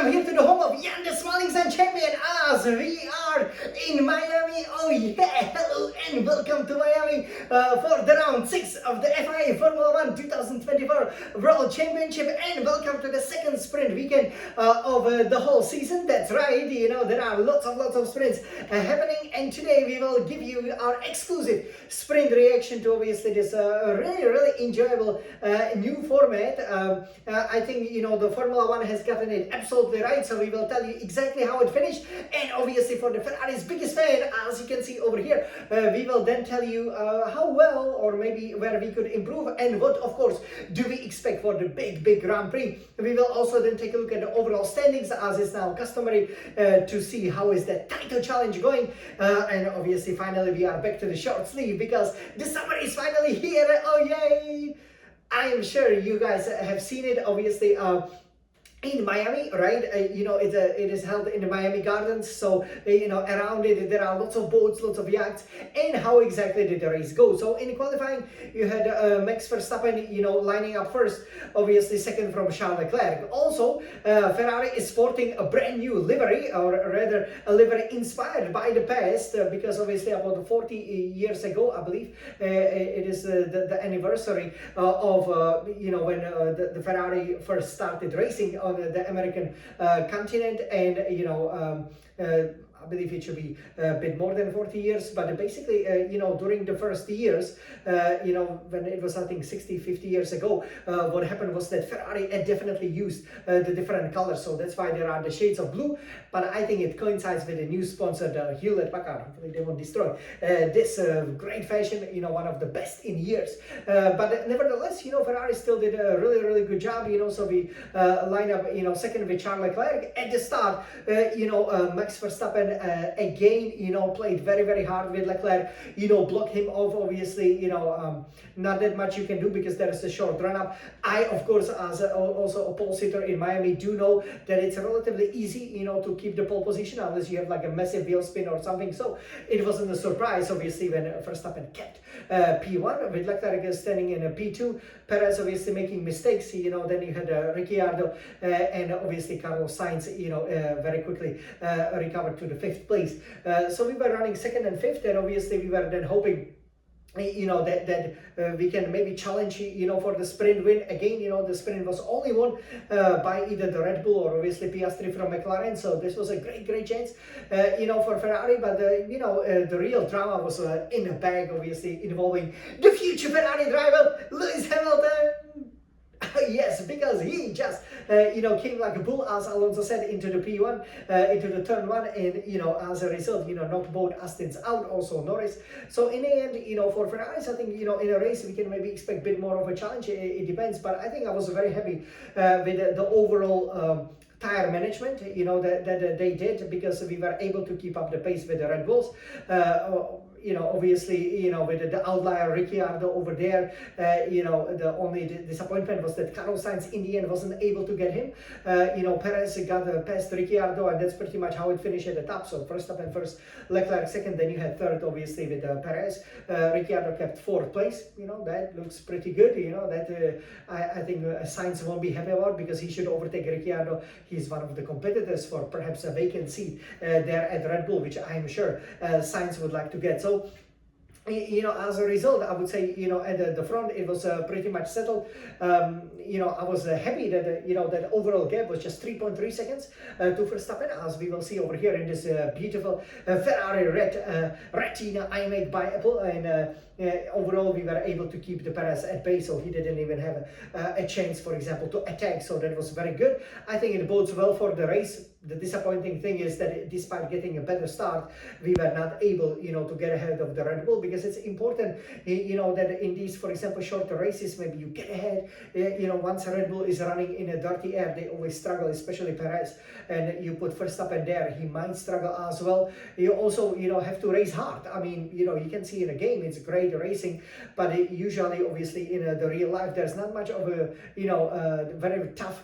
welcome here to the home of Jan the Smiling Sun Champion as we are in Miami. Oh yeah, hello and welcome to Miami for the round 6 of the FIA Formula 1 2024 World Championship, and welcome to the second sprint weekend of the whole season. That's right, you know, there are lots of sprints happening, and today we will give you our exclusive sprint reaction to obviously this really enjoyable new format. I think, you know, the Formula 1 has gotten it absolutely right, so we will tell you exactly how it finished, and obviously for the Ferrari's biggest fan, as you can see over here, we will then tell you how well or maybe where we could improve and what, of course, do we expect for the big Grand Prix. We will also then take a look at the overall standings, as is now customary, to see how is the title challenge going, and obviously finally we are back to the short sleeve because the summer is finally here. Oh yay! I am sure you guys have seen it, obviously, in Miami, right? You know, it is held in the Miami Gardens, so you know, around it there are lots of boats, lots of yachts. And how exactly did the race go? So in qualifying, you had Max Verstappen, you know, lining up first, obviously second from Charles Leclerc. Also, Ferrari is sporting a brand new livery, or rather a livery inspired by the past, because obviously about 40 years ago, I believe, it is the anniversary of you know, when the Ferrari first started racing on the American continent, and you know, I believe it should be a bit more than 40 years, but basically, you know, during the first years, you know, when it was, I think, 50 years ago, what happened was that Ferrari had definitely used the different colors, so that's why there are the shades of blue, but I think it coincides with the new sponsor, the Hewlett-Packard. Hopefully they won't destroy this great fashion, you know, one of the best in years. But nevertheless, you know, Ferrari still did a really good job, you know, so we line up, you know, second with Charles Leclerc. At the start, you know, Max Verstappen again, you know, played very hard with Leclerc, you know, block him off, obviously, you know, not that much you can do because there is a short run-up. I, of course, as also a pole sitter in Miami, do know that it's relatively easy, you know, to keep the pole position unless you have like a massive wheel spin or something, so it wasn't a surprise, obviously, when Verstappen kept P1, with Leclerc standing in a P2, Perez obviously making mistakes, you know, then you had Ricciardo and obviously Carlos Sainz, you know, very quickly recovered to the 5th place. So we were running 2nd and 5th, and obviously we were then hoping, you know, that we can maybe challenge, you know, for the sprint win. Again, you know, the sprint was only won by either the Red Bull or obviously Piastri from McLaren, so this was a great chance, you know, for Ferrari. But you know, the real drama was in a bag, obviously involving the future Ferrari driver Lewis Hamilton. Yes, because he just, you know, came like a bull, as Alonso said, into the P1, into the turn 1, and, you know, as a result, you know, knocked both Astons out, also Norris. So in the end, you know, for Ferraris, I think, you know, in a race, we can maybe expect a bit more of a challenge. It depends, but I think I was very happy with the overall tire management, you know, that they did, because we were able to keep up the pace with the Red Bulls. You know, obviously, you know, with the outlier Ricciardo over there, you know, the only disappointment was that Carlos Sainz in the end wasn't able to get him. You know, Perez got past Ricciardo, and that's pretty much how it finished at the top. So Verstappen first, Leclerc second, then you had third, obviously, with Perez. Ricciardo kept 4th place. You know, that looks pretty good. You know, that I think Sainz won't be happy about, because he should overtake Ricciardo. He's one of the competitors for perhaps a vacant seat there at Red Bull, which I'm sure Sainz would like to get. So, you know, as a result, I would say, you know, at the front, it was pretty much settled. You know, I was happy that, you know, that overall gap was just 3.3 seconds to Verstappen, as we will see over here in this beautiful Ferrari red Retina iMade by Apple. And overall, we were able to keep the Perez at bay, so he didn't even have a chance, for example, to attack. So that was very good. I think it bodes well for the race. The disappointing thing is that despite getting a better start, we were not able, you know, to get ahead of the Red Bull, because it's important, you know, that in these, for example, shorter races, maybe you get ahead. You know, once Red Bull is running in a dirty air, they always struggle, especially Perez, and you put Verstappen there, he might struggle as well. You also, you know, have to race hard. I mean, you know, you can see in a game, it's great racing, but usually, obviously, in the real life, there's not much of a, you know, very tough,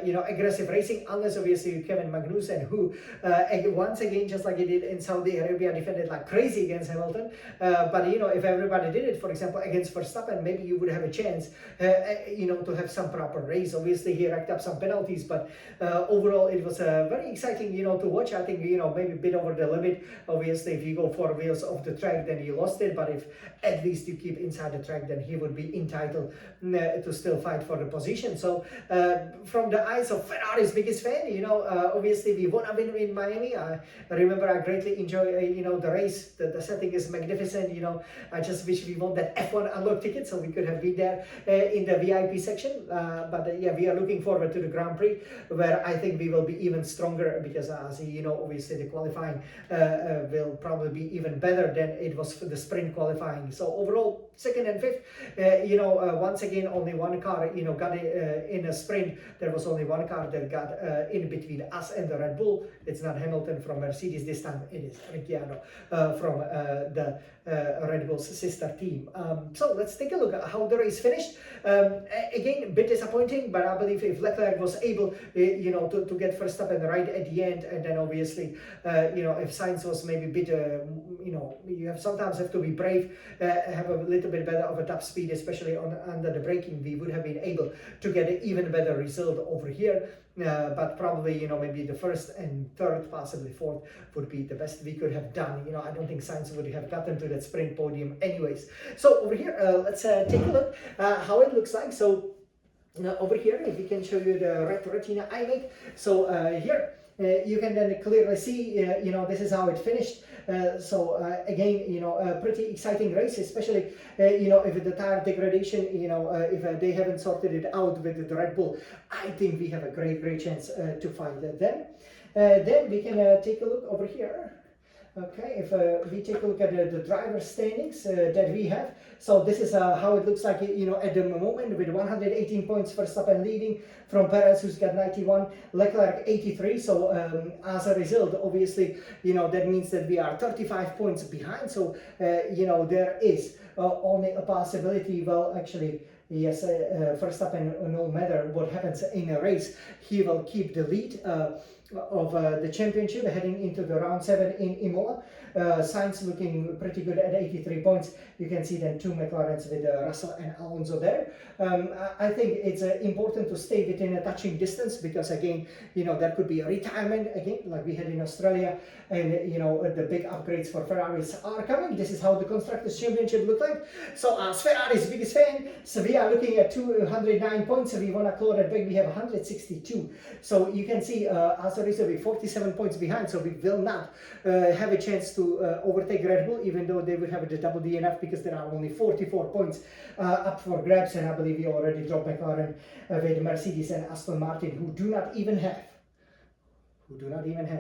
you know, aggressive racing, unless obviously Kevin Magnussen, who once again, just like he did in Saudi Arabia, defended like crazy against Hamilton. but if everybody did it, for example, against Verstappen, maybe you would have a chance, to have some proper race. Obviously, he racked up some penalties, but overall, it was very exciting, to watch. I think, maybe a bit over the limit. Obviously, if you go 4 wheels off the track, then you lost it. But if at least you keep inside the track, then he would be entitled to still fight for the position. So, from the eyes of Ferrari's biggest fan, obviously we won a win in Miami. I remember I greatly enjoy, the race. The setting is magnificent. I just wish we won that F1 unlock ticket so we could have been there in the VIP section. But yeah, we are looking forward to the Grand Prix, where I think we will be even stronger because, obviously the qualifying will probably be even better than it was for the sprint qualifying. So overall, second and fifth, once again, only one car, got it in a sprint. There was only one car that got in between us and the Red Bull. It's not Hamilton from Mercedes this time, it is Ricciardo from the Red Bull's sister team. So let's take a look at how the race finished. Again, a bit disappointing, but I believe if Leclerc was able, to get Verstappen right at the end, and then obviously, if Sainz was maybe a bit, you sometimes have to be brave, have a little bit better of a top speed, especially under the braking, we would have been able to get an even better result over here. But probably, maybe the first and third, possibly fourth, would be the best we could have done. I don't think Sainz would have gotten to that sprint podium anyways. So over here, let's take a look how it looks like. So over here, if we can show you the red retina I make. So here, you can then clearly see, this is how it finished. Again, a pretty exciting race, especially, if the tire degradation, if they haven't sorted it out with the Red Bull, I think we have a great chance to fight them. Then we can take a look over here. Okay, if we take a look at the driver standings that we have, so this is how it looks like, at the moment, with 118 points, Verstappen leading from Perez, who's got 91, Leclerc 83. So as a result, obviously, that means that we are 35 points behind. So there is only a possibility. Well, actually, yes, Verstappen, no matter what happens in a race, he will keep the lead of the championship heading into the round 7 in Imola. Sainz looking pretty good at 83 points. You can see then 2 McLarens with Russell and Alonso there. I think it's important to stay within a touching distance because, again, there could be a retirement again, like we had in Australia, and the big upgrades for Ferraris are coming. This is how the Constructors' Championship looked like. So as Ferrari's biggest fan, so we are looking at 209 points. So we want to claw that back. We have 162. So you can see as a result, we're 47 points behind. So we will not have a chance to overtake Red Bull, even though they will have the double DNF because there are only 44 points up for grabs. And I believe we already dropped McLaren with Mercedes and Aston Martin, who do not even have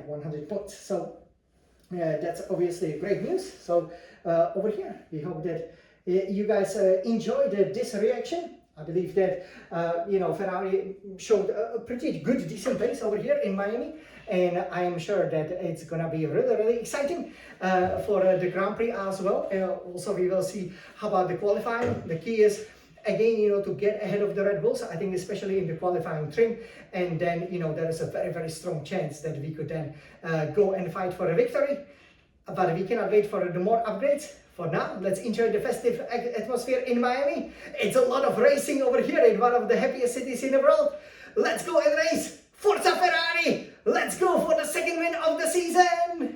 100 points. So that's obviously great news. So over here, we hope that you guys enjoyed this reaction. I believe that Ferrari showed a pretty good, decent pace over here in Miami, and I am sure that it's gonna be really exciting for the Grand Prix as well. Also, we will see how about the qualifying. The key is, again, to get ahead of the Red Bulls. I think especially in the qualifying trim, and then there is a very strong chance that we could then go and fight for a victory. But we cannot wait for the more upgrades. For now, let's enjoy the festive atmosphere in Miami. It's a lot of racing over here in one of the happiest cities in the world. Let's go and race! Forza Ferrari! Let's go for the second win of the season!